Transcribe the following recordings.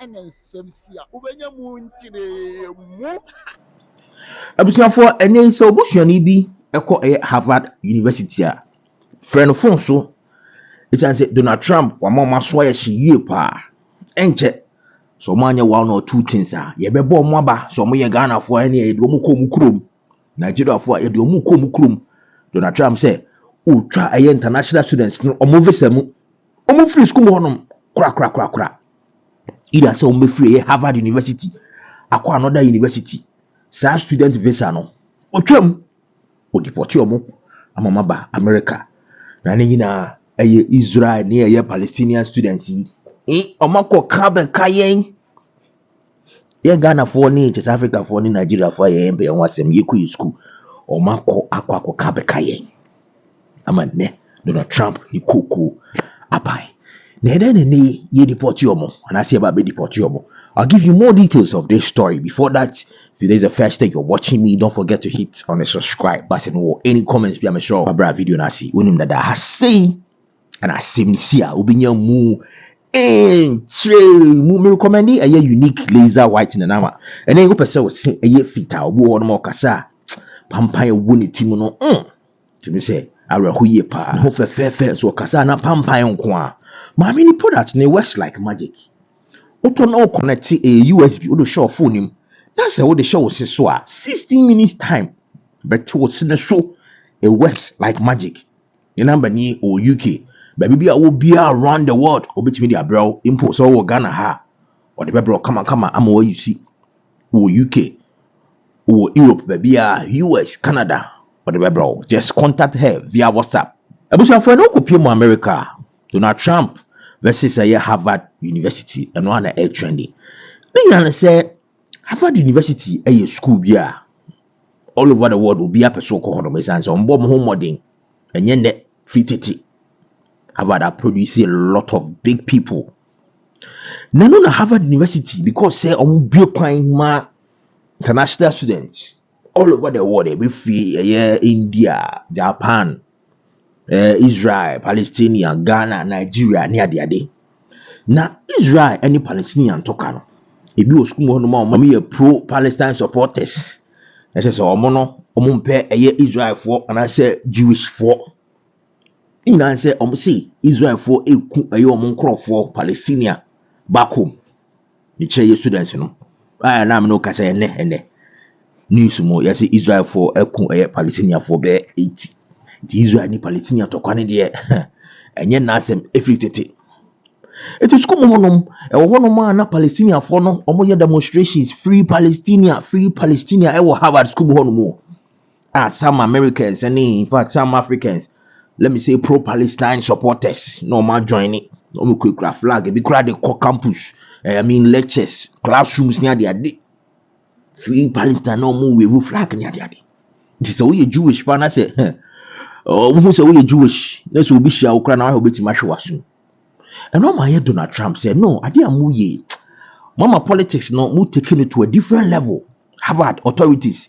and nsɛmsia ubenya mu ntire mu abusuafo ene so obusuani bi ekọ Harvard University a friend phone so it say Donald Trump wa mama so ya hye pa enche so mo anya one or two things a ye bebo mo aba so mo ye Ghana fo ene ye do mo kọ mu krom Nigeria fo ye do mo kọ mu krom Donald Trump say utwa international students no omo visa mu omo free school honom kra ida say omo free Harvard University akwa another university sa student visa no otwam o deport omo amama ba America na nyina eye Israel ne eye Palestinian students yi omako kaben kayen ye Ghana for ni South Africa for ni Nigeria for ye mbe wasem ye ku school omako akwa kaben kayen amane Donald Trump he koko apai na ne ye deport omo and I say about be deport omo. I'll give you more details of this story. Before that, if today's the first time you're watching me, don't forget to hit on the subscribe button or any comments. Be sure my video na see when that I say and I say me see obinya mu mu me recommend a unique laser white in the nama and then go person was see a fita obo no more kasa pampan woni timu no to me say arahuye pa ho fe so kasa na pampan nko a ma me ni product ne works like magic. Auto no connect a USB or the show phone him. That's how the show was so 16 minutes time. But what's in the show it works like magic. In number ni or UK. But maybe I will be around the world. Or between the bro import so Ghana ha. Or the bro come on, I'm what you see. Or UK. Or Europe, baby US, Canada. Or the bro. Just contact her via WhatsApp. I was friend who could pay more America. Donald Trump versus Harvard University and one air trending. Then say Harvard University a school bia all over the world will be a person called Mesans on bomb home modding and yet free titi. Harvard are producing a lot of big people. Now no Harvard University because say on be ma international students all over the world every free India, Japan, Israel, Palestinian, Ghana, Nigeria, near the day. Now Israel any Palestinian talker. If you school no more, mommy pro-Palestine supporters. I say so omo pay Israel for and I say Jewish for. In I say say Israel for omo for Palestinian back home. The chair students I na me no ka say ene news mo you say Israel for Palestinian for be 80. The Israel ni Palestinian to kwane de enye na asem efritete it is come honum na Palestinian for no omo demonstrations free Palestinian e wo Harvard school honum some Americans and in fact some Africans let me say pro-Palestine supporters no man join it no kura flag be kura the campus I mean lectures classrooms near the free Palestine no more we flag near the it is we Jewish pan I say who say we Jewish let's be sure ukra na we betima hwewaso and no my Donald Trump said no ade amuye mama politics no mu taking it to a different level. Harvard authorities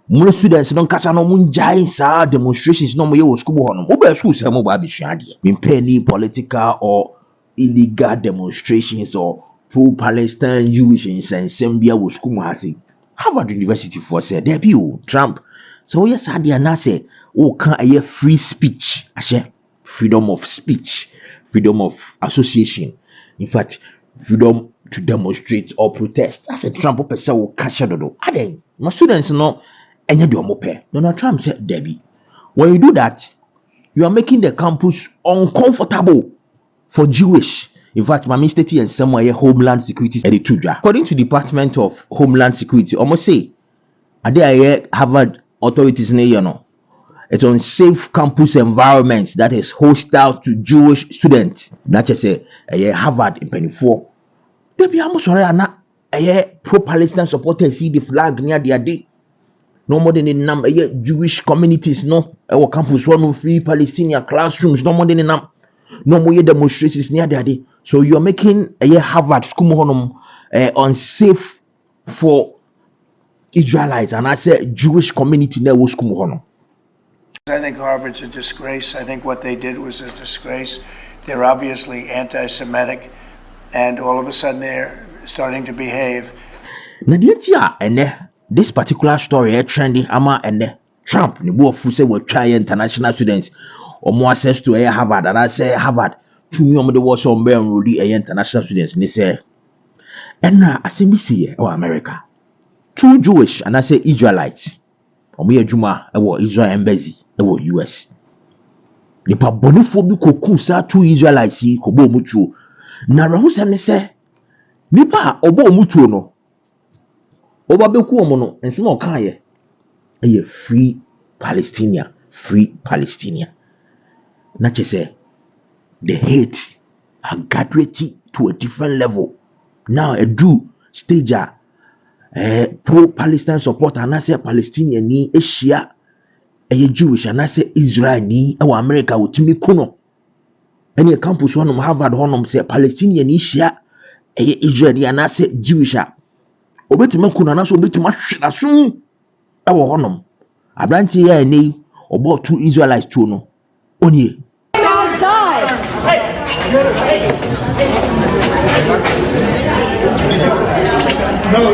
more students don't kasa no mun jai sa demonstrations no mo ye wo school ho no mo ba school say mo ba bisua ade me any political or illegal demonstrations or pro-Palestine Jewish insensem bia wo school mo hase Harvard University for said there be Trump so yes ade na say o kan aye free speech ashe freedom of speech, freedom of association, in fact freedom to demonstrate or protest. That's a Trump person will catch it. Then my students know and you do more pay. Donald Trump said Debbie when you do that you are making the campus uncomfortable for Jewish. In fact, my mistake and somewhere Homeland Security editor. According to Department of Homeland Security, almost say are there Harvard authorities in you know it's unsafe campus environment that is hostile to Jewish students. That is a Harvard in 24. They be almost sorry a pro-Palestine supporters see the flag near their day. No more than a number Jewish communities no our campus one free Palestinian classrooms no more than a number. No more demonstrations near their day. So you are making a Harvard school unsafe for Israelites and I say Jewish community near school. I think Harvard's a disgrace. I think what they did was a disgrace. They're obviously anti-Semitic. and all of a sudden they're starting to behave. Nadia, and this particular story trending ama and Trump, the boy who said we're trying international students or more access to a Harvard, and I say Harvard, 2 million the was on Bear Rudy international students, and they say, and now I say, Missy, or America, 2 Jewish, and I say Israelites, or me a Juma, or Israel embassy, or US. Nipa bonifobi koku sa 2 Israelites ko bo mutuo na rahu se ne se nipa obo mutuo no oba beku omo no ensem o kan ye free Palestinian na che say the hate are graduating to a different level now a do stage pro Palestine support and I say Palestinian ni Asia Jewish and I say Israel ni America utimi kuno any campus honum Havard honum say Palestinian Asia Israel and I say Jewish obetime kuno na so obetime hweda so honum abranti ya ni obo 2 Israelites to no oni No.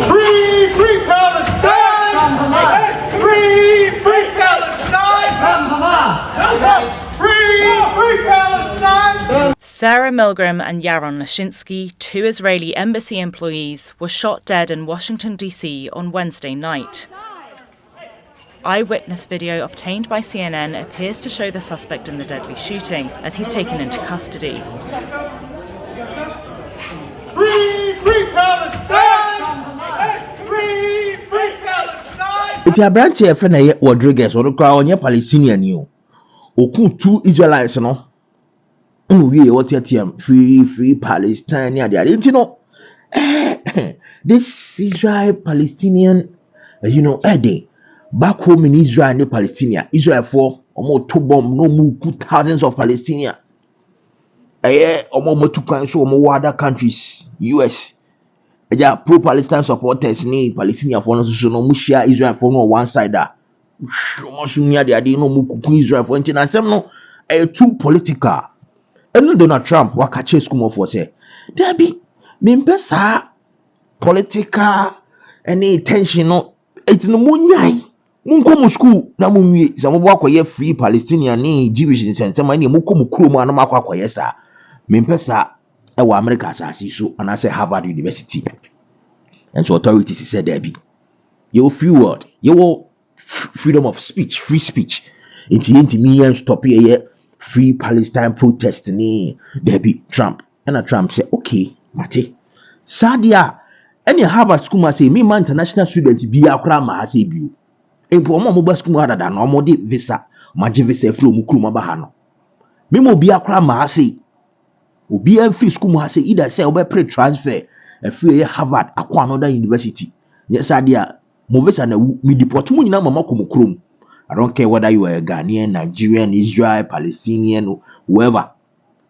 Free Palestine! Free Palestine! Free Palestine! Sarah Milgram and Yaron Lashinsky, 2 Israeli embassy employees, were shot dead in Washington, D.C. on Wednesday night. Eyewitness video obtained by CNN appears to show the suspect in the deadly shooting as he's taken into custody. Free Palestine! Free Palestine! It's a branch here for Rodriguez or the crowd on Palestinian you. Oku 2 Israelites no. We what free Palestine you know. This Israel Palestinian Eddie back home in Israel and Palestinian. Israel for almost 2 bomb no move thousands of Palestinians. Almost 2 countries or other countries, US. Pro Palestine supporters ni Palestinian for no mushia Israel for no one side that. Almost near the idea no move Israel for international too political. And Donald Trump wakache school for say there be pesa political any tension no it no munyai munko school na munwie za mo akoye free Palestinian ni Jewish nsensema ni muko mukuro mu anama akoye sa pesa e wa America asasi so and I say Harvard University and so authorities said there be your free word your freedom of speech free speech into me stop here free Palestine protest ni there be Trump and Trump say okay mate sadia any Harvard school ma say me man international student bi akra ma ha say bi empo mo ba school ada na mo de visa maje visa from mukuru ma ba ha no me mo bi akra ma ha say obi an free school ma ha say either say obe pre transfer free Harvard akwa another university yes sadia mo visa na me deport mu nyina mama ko mukuru. I don't care whether you are a Ghanaian, Nigerian, Israel, Palestinian, whoever.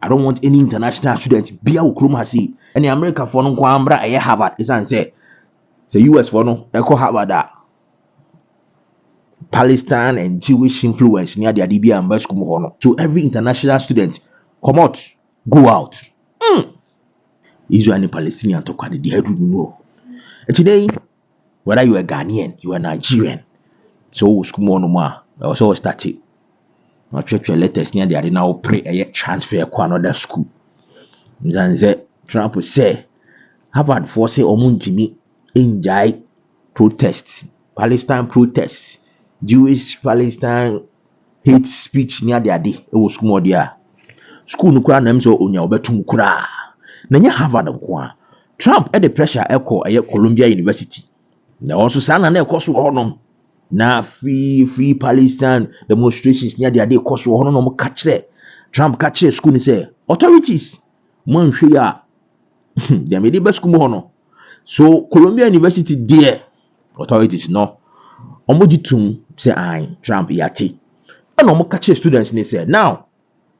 I don't want any international student be a ukrumasi. Any America for no kwambra aye Harvard. Is an say US for no echo Harvard that Palestine and Jewish influence near the Adibia and Beskum. So every international student come out, go out. Israel and Palestinian talk about the head you know. And today, whether you are Ghanaian, you are Nigerian. So school no more also started my church letters near the now pray a transfer to another school then Trump say Harvard for say omuntimi enjoy protest Palestine protests Jewish Palestine hate speech near the ade e was school there school no kura na mso onya obetum kura na nya Harvard nko Trump at the pressure echo Columbia University na also sana na ekoso honom na free Palestine demonstrations near the day cause we no catch there. Trump catch school and say authorities man hwe they made the best school no. So Columbia University there authorities no omojitum say I Trump yati and omo catch students and say now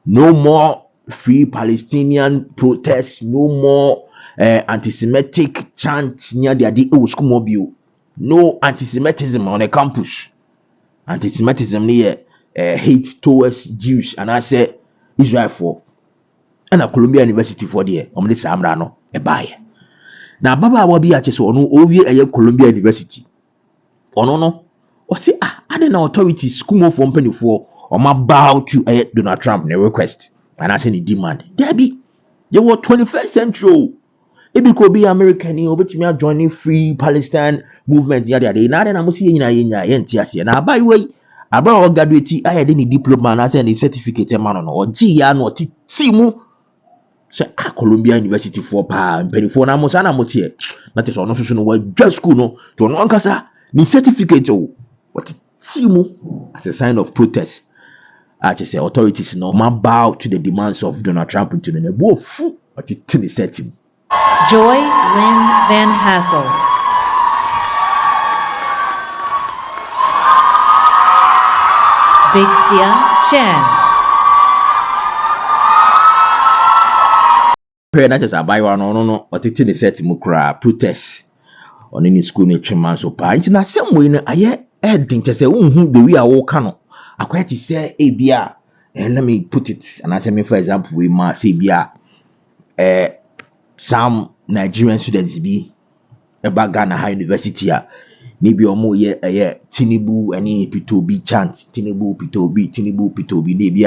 no more free Palestinian protests, no more anti-Semitic chants near the day school mobile. No anti-Semitism on the campus. Anti-Semitism near hate towards Jews. And I say, Israel for and a Columbia University for the omni samrano a buyer. Now Baba will be at his own a Columbia University. Or no, or say, I don't know authorities school of company for or my bow to a Donald Trump ne request and as any demand. Debbie, you were 21st century. If you could be American, you will be joining free Palestine movement the other day. Now then, I'm seeing in now by the way, about graduate, I had any diploma and I send a certificate man or Gia no Timu. Say Columbia University for pa and penny for Namosana Motier. That is also no just school no to an uncasa, the certificate what Timu as a sign of protest. I just say authorities no man bow to the demands of Donald Trump into the wolf, but it till set him. Joy Lynn Van Hassel. Bixia Chan. Not just a buy one no, but it is set mukra protest on any school nature man so pa. It's na same way I hear heading to say, the way I walk on. I quite say ABR, and let me put it, and I say me for example, we must say ABR, some Nigerian students be about Ghana High University. Maybe omo ye Tinubu any Pitobi chant, Tinubu Pitobi, maybe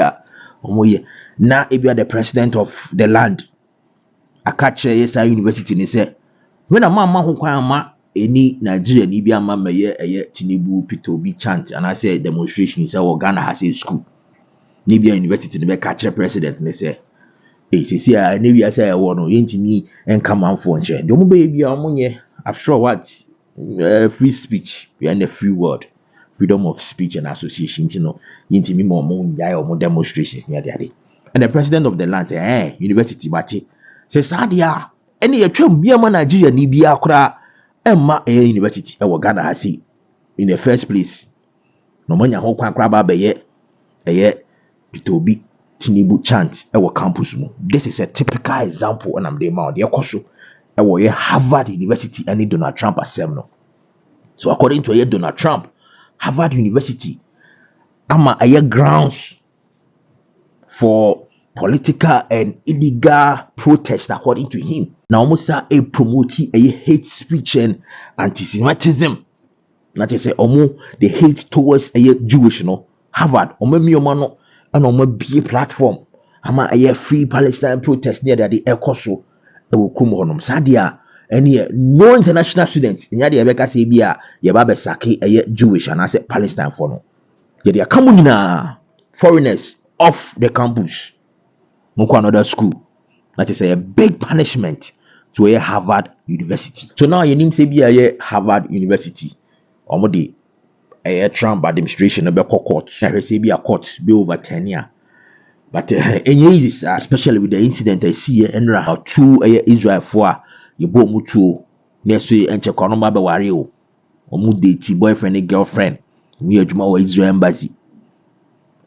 omo ye na ebia the president of the land. I catch yes university ni say when a man who kwan ma any Nigerian ni bia ma ye Tinubu Pitobi chant and I say demonstration is our Ghana has a school. Ni bia university ni be catch president ni say see I never say I want no yentimi enka manfo nche de mo be bia omonye after what free speech we are in the free world, freedom of speech and association, you know, yentimi mo mo demonstrations near there. And the president of the land say university mate say sadia any atwam bia ma Nigeria ni bia kura emma university e wo Ghana hasi in the first place no manya ho kwan kra ba be ye Pitobi Tinubu chant our campus. This is a typical example and I'm the amount the course Harvard University and Donald Trump as no. So according to Donald Trump, Harvard University a grounds for political and illegal protest according to him. Now almost a promoting a hate speech and anti-Semitism. Not to say the hate towards a Jewish no Harvard no and on my be platform. Ama a free Palestine protest near the Ekoso. It will come on Sadia. And no international students in Yadia Beka Sabia, Yababe Saki, a Jewish and I said Palestine for no. They are coming na foreigners off the campus. Moko another school. That is a big punishment to a Harvard University. So now you name Sabia Harvard University. Omodi. A Trump administration be court. I say be a court be over 10 years. But especially with the incident I see enra two Israel for you bo mutuo next way enche kono ma be ware o omu date boyfriend and girlfriend we adwuma wa Israel embassy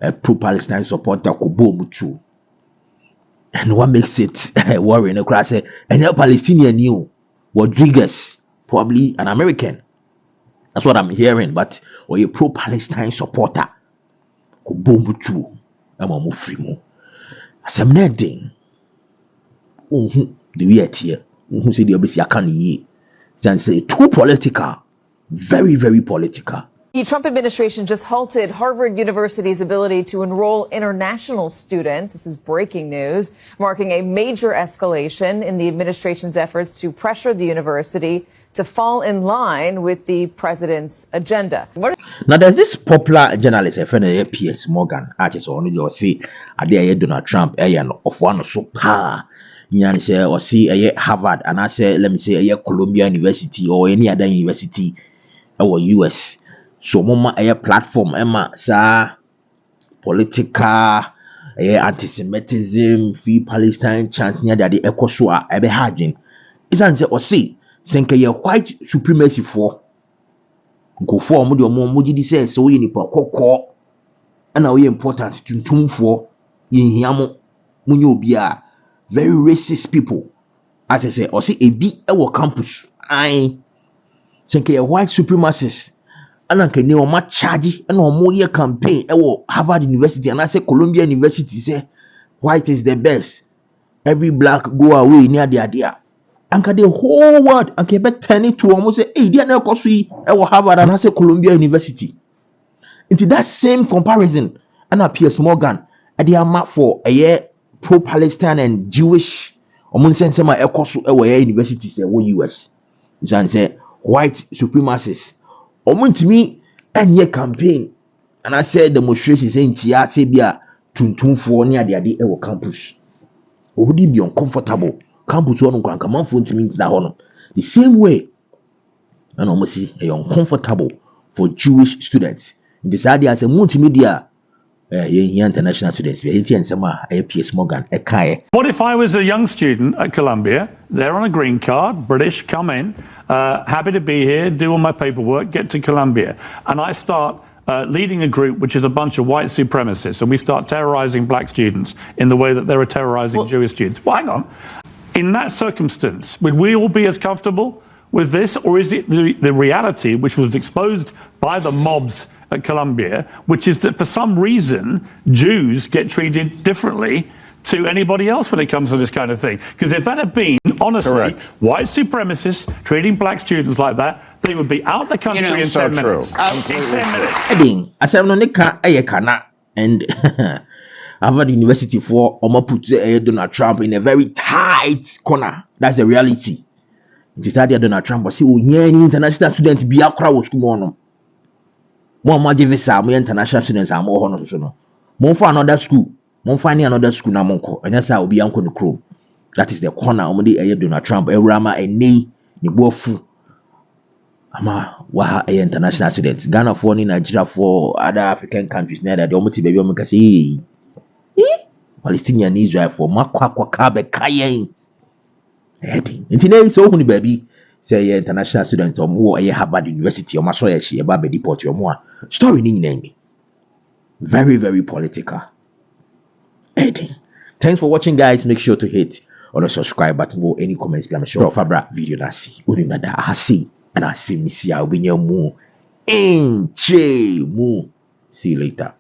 a pro Palestine supporter ko bo mutuo. And what makes it worrying across say any Palestinian new Rodriguez probably an American. That's what I'm hearing, but or a pro-Palestine supporter ko bombu tu ama mo free mo asem na den the way here say the obisi aka ne yi say too political, very very political. The Trump administration just halted Harvard University's ability to enroll international students. This is breaking news, marking a major escalation in the administration's efforts to pressure the university to fall in line with the president's agenda. Now, there's this popular journalist, a friend P.S. Morgan, artist or say, I dare Donald Trump, of one so power. You say, or see a Harvard, and I say, let me say, a Columbia University or any other university or US. So, mama, a platform, Emma, sir, political, anti-Semitism, free Palestine, chance near that the echo so I be harding. It's answer or see. Senke ye white supremacy for go for mo de mo gidi say so ye nipa kokko na we important tuntum for ye hia mo munye obi a very racist people as I say or say ebi e wo campus ai senke ye white supremacists ana nke ne o ma charge na o mo ye campaign e wo Harvard University and I say Columbia University say white is the best. Every black go away near the idea. Anka the whole world anka be turning to almost say, hey, dia na koso yi e wo Harvard and say Columbia University. Into that same comparison, and appears Morgan at the map for a year pro-Palestine and Jewish omun sense ma ekoso e wo universities e wo US. Jan say white supremacists. Omun timi enye campaign and I said demonstrations in tia say bia tuntumfo ne ade ade e wo campus. Would be uncomfortable? Campus one can come for the same way, and almost see uncomfortable for Jewish students. This idea as a multimedia international students. PS Morgan. What if I was a young student at Columbia, there on a green card, British, come in, happy to be here, do all my paperwork, get to Columbia, and I start leading a group which is a bunch of white supremacists, and we start terrorizing black students in the way that they were terrorizing Jewish students. Well, hang on. In that circumstance, would we all be as comfortable with this, or is it the reality which was exposed by the mobs at Columbia, which is that for some reason Jews get treated differently to anybody else when it comes to this kind of thing? Because if that had been, honestly, white supremacists treating black students like that, they would be out the country in 10 minutes. In 10 minutes. I said, no, Nika, and Havard University for Oma put Donald Trump in a very tight corner. That's the reality. It is that Donald Trump was saying, any international student be a crowd school. More visa, more international students are more honors. More for another school. More finding another school na monko. And that's how be uncle the crew. That is the corner. Omodi Donald Trump. Rama a ni bofu. Ama wa international students. Ghana for ni Nigeria for other African countries. Near that the omoti baby omeka say, Palestinian Israel for makwa kabe kayen. Heading. Intine so huni baby say international students or more Harvard University or masoya she about be deport your more story ni nyinenge. Very, very political. Heading. Thanks for watching, guys. Make sure to hit on the subscribe button or any comments. I'm sure Fabra video nasi. Urinada hasi and I see me see I'll be near more. See you later.